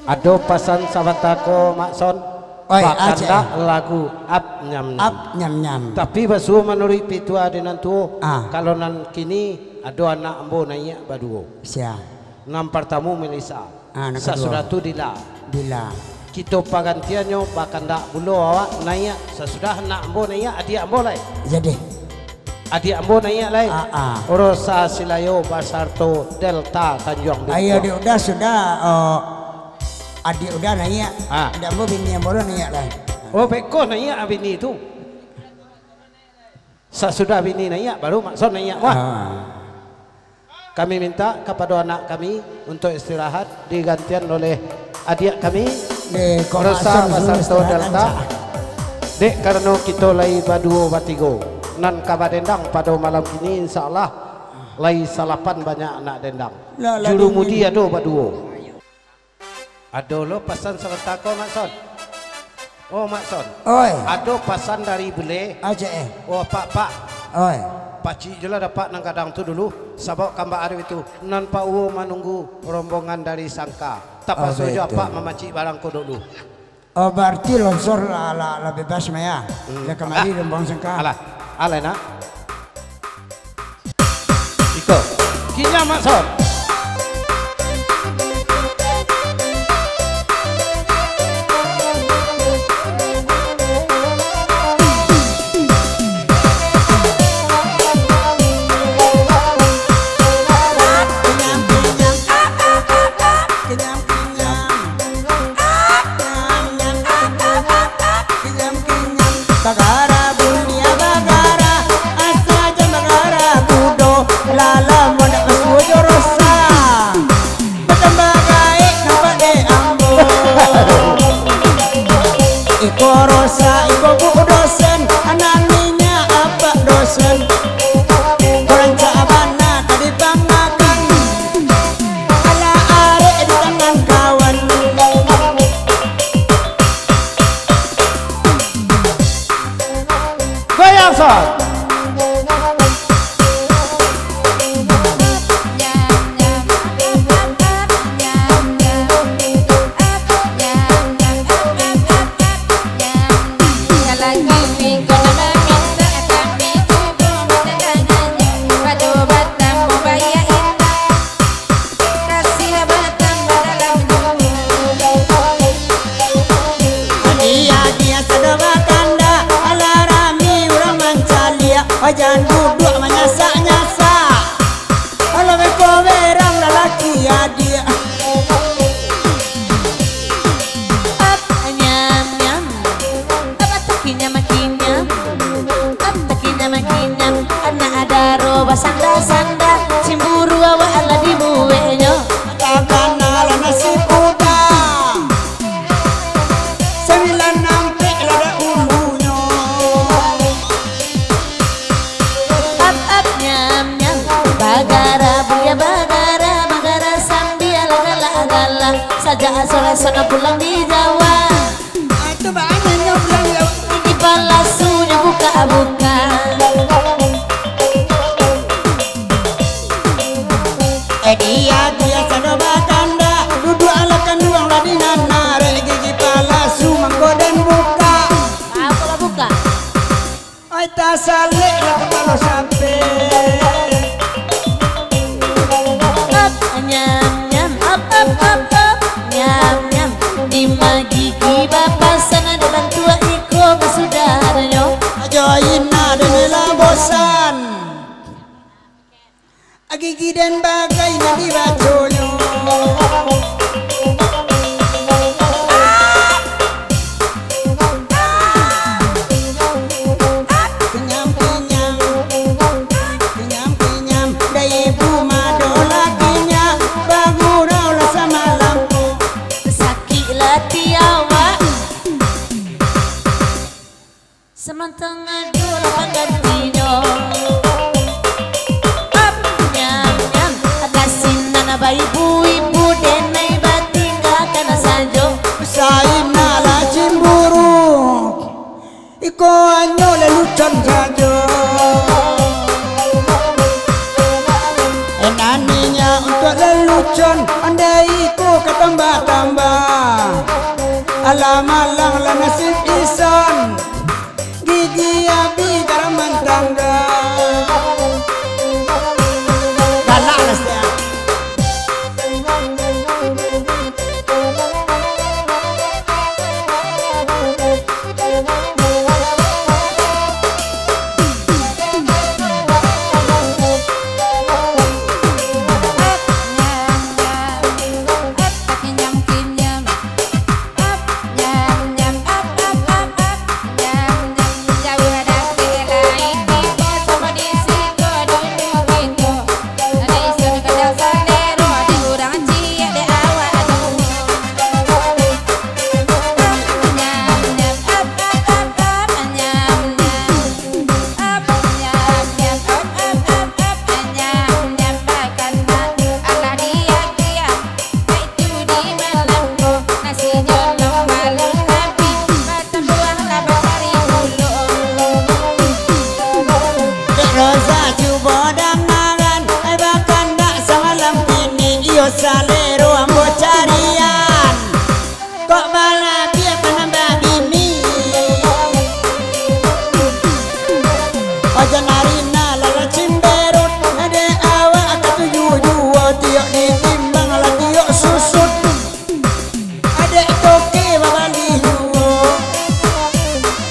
Ado pasan sabatako makson. Bakanda lagu ap nyam nyam. Tapi basu menurut pitua dengan tu kalau nan kini ado anak ambo nanya baduo. Siap. Nam pertamu Melisa. Sesudah tu dila. Kita pagantiannya bakanda bulu awak nanya sesudah anak ambo nanya adik ambo lai. Jadi. Adik ambo nanya lai. Rosa Silayo Basarto Delta Tanjung. Ayo dia udah sudah. Adik udah nanya, ada mau bini yang baru nanya lah. Oh beko nanya bini itu. Sesudah bini nanya baru maksud nanya. Wah. Kami minta kepada anak kami untuk istirahat digantian oleh adik kami Rosa Basarto Delta. Dek karena kita lagi baduo batigo nan kabadendang pada malam ini insyaallah lagi salapan banyak anak dendang. Juru mudi ado baduo. Ado lo pesan seletako Makson. Oh Makson. Oi. Ado pesan dari bule. Aja Oh pak. Oi. Pakcik je lah dapat nang kadang tu dulu. Sabak kambak arif itu. Nan pak uwo menunggu rombongan dari Sangka. Tak pasal jo pak memacik barang ko dulu. Oh berarti longsor la bebas maya. Ya kemari rombongan Sangka. Alah nak. Iko. Kinya Makson. Rosa, ibu buku dosen, anaknya apa dosen? Orang cabana tadi pangmakan, ala are di tangan kawan. Goyang son. Jangan duduk menyasa-nyasa. Kalau beko berang lelaki ya dia. Nyam-nyam, apa takinya makin nyam, apa takinya makin nyam. Anak ada roba sanda-sanda, cemburu awak ala di buwenyo. Takkan ala nasi kuda. 9 nampik lada ulunya. Bagara sambil gala-gala saja sore-sore pulang di Jawa. Itu bahannya pulang di Jawa. Di palasunya buka-buka. Dia sadoba kanda duduk ala kanduang ladinan nare gigi palasu manggoden buka. Apa buka? Ai ta salik lah kepala sampai. Nyam-nyam, up nyam-nyam. Di magigi bapasan ada bantua iko kesudaranyo. Ajoin ada nela bosan. Agigi dan bagai nadi baconyo. Kenyam dari ibu madola kinya bagurau lah sama lampu. Sakit lati awak semantang adu lapan gantinya. Nyam-nyam agasinan abah ibu-ibu denai batinggal kana sajo. Saim nala cimburu iko anyo lelucon sajo. Enaninya untuk lelucon andai iko ketambah-tambah. Alamalang la nasib ison gigi abi garaman tangga galak nasib salero ambo carian kok malah dia penambah bini ojo narina lala cimberut ada awak ketujuh-juh tiok ditimbang ala tiok susut ada toke babali juo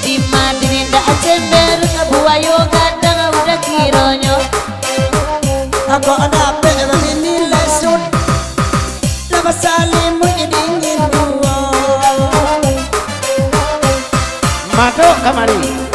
di madrin dak cemberut buayo kadang udah kironyo aku dapet begini lesut salimu dingin dua Masuk kamari.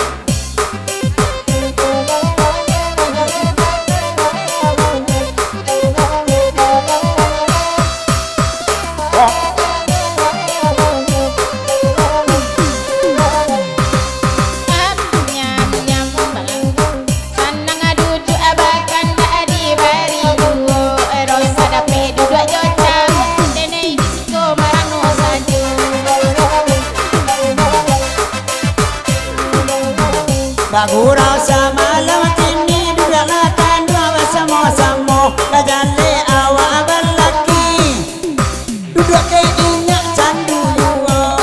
Bagurau sama lewat ini duduklah tandua bersama-sama kajale awak abang laki duduk ke inyak candu jua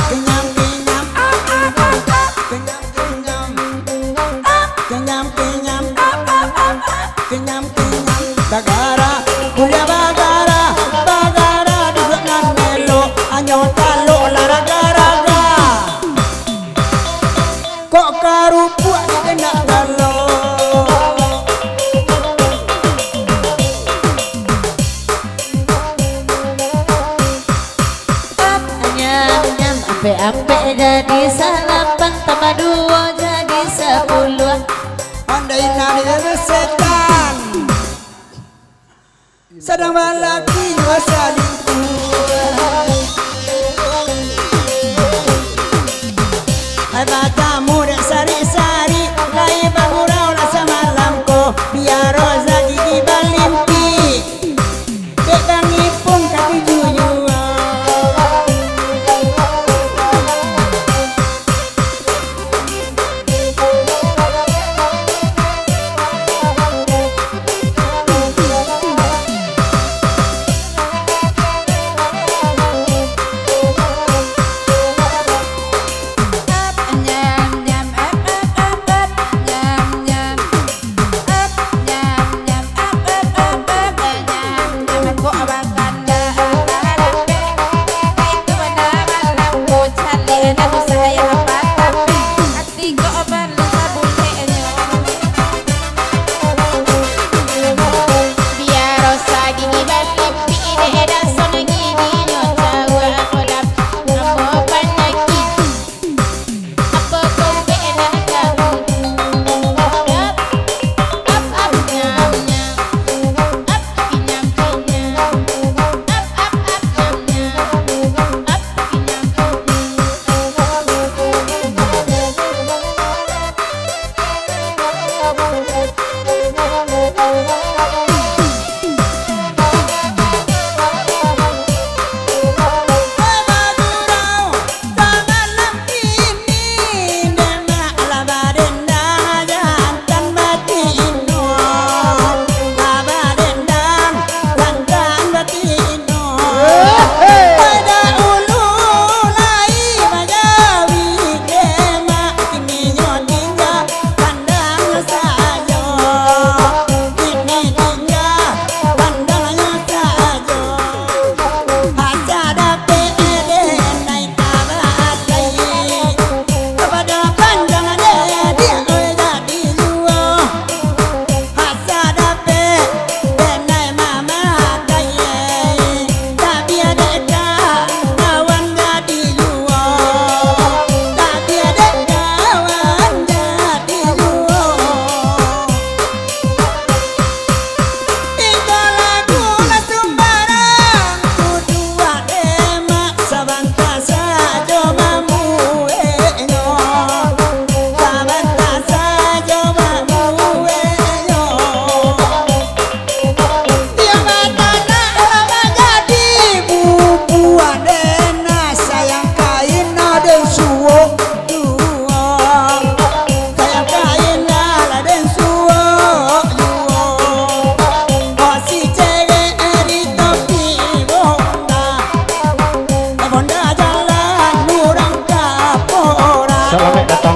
kenyam-kenyam kenyam-kenyam kenyam-kenyam kenyam-kenyam bagara kuliah bagara bagara duduk nan melo anyo talo laragara kok karupuk kena galo nyam ampe-ampe jadi salapan tambah dua jadi 10 andai nari setan sedang lelaki wasalinku hai batamu dek sari-sari lai bagurau lah semalamku biar roza gigi balimpi dek bangipung kaki jujua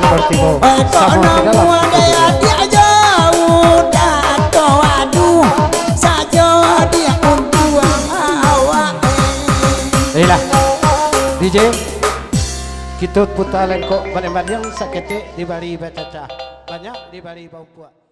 Deportivo Sama tidak dia jauh dato aduh saja dia untuk awak. Inilah DJ kita putar lengkok bareng-bareng sakit di Bali bacaca banyak di Bali Papua.